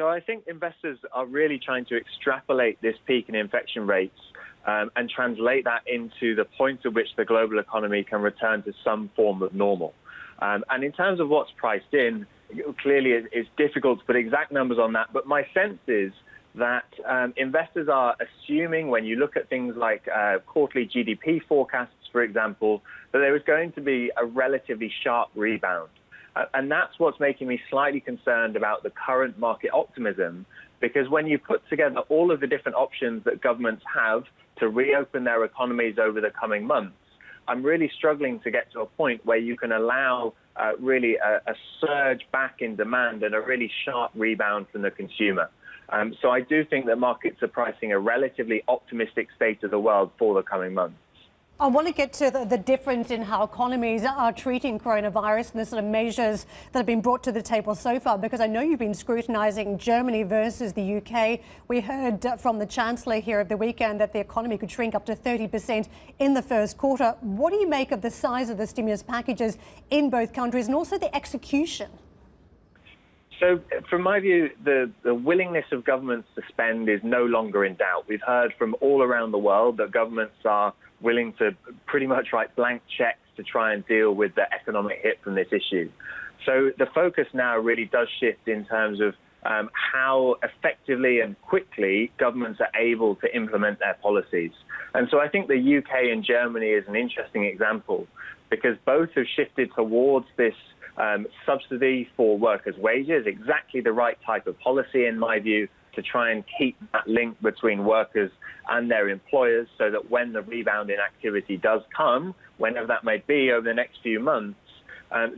So I think investors are really trying to extrapolate this peak in infection rates and translate that into the point at which the global economy can return to some form of normal. And in terms of what's priced in, clearly it's difficult to put exact numbers on that, but my sense is that investors are assuming, when you look at things like quarterly GDP forecasts, for example, that there is going to be a relatively sharp rebound. And that's what's making me slightly concerned about the current market optimism, because when you put together all of the different options that governments have to reopen their economies over the coming months, I'm really struggling to get to a point where you can allow really a surge back in demand and a really sharp rebound from the consumer. So I do think that markets are pricing a relatively optimistic state of the world for the coming months. I want to get to the difference in how economies are treating coronavirus and the sort of measures that have been brought to the table so far, because I know you've been scrutinising Germany versus the UK. We heard from the Chancellor here at the weekend that the economy could shrink up to 30% in the first quarter. What do you make of the size of the stimulus packages in both countries and also the execution? So from my view, the willingness of governments to spend is no longer in doubt. We've heard from all around the world that governments are willing to pretty much write blank checks to try and deal with the economic hit from this issue. So the focus now really does shift in terms of how effectively and quickly governments are able to implement their policies. And so I think the UK and Germany is an interesting example, because both have shifted towards this subsidy for workers' wages, exactly the right type of policy, in my view, to try and keep that link between workers and their employers, so that when the rebound in activity does come, whenever that may be over the next few months,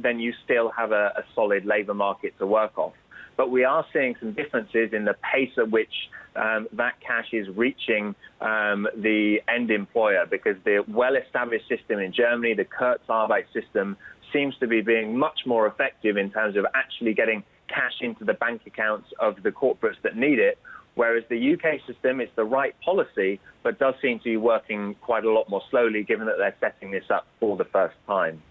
then you still have a solid labour market to work off. But we are seeing some differences in the pace at which that cash is reaching the end employer, because the well-established system in Germany, the Kurzarbeit system, seems to be being much more effective in terms of actually getting cash into the bank accounts of the corporates that need it, whereas the UK system, it's the right policy, but does seem to be working quite a lot more slowly, given that they're setting this up for the first time.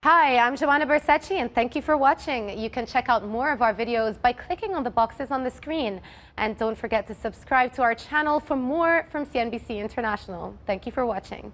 Hi, I'm Joanna Bersecci, and thank you for watching. You can check out more of our videos by clicking on the boxes on the screen. And don't forget to subscribe to our channel for more from CNBC International. Thank you for watching.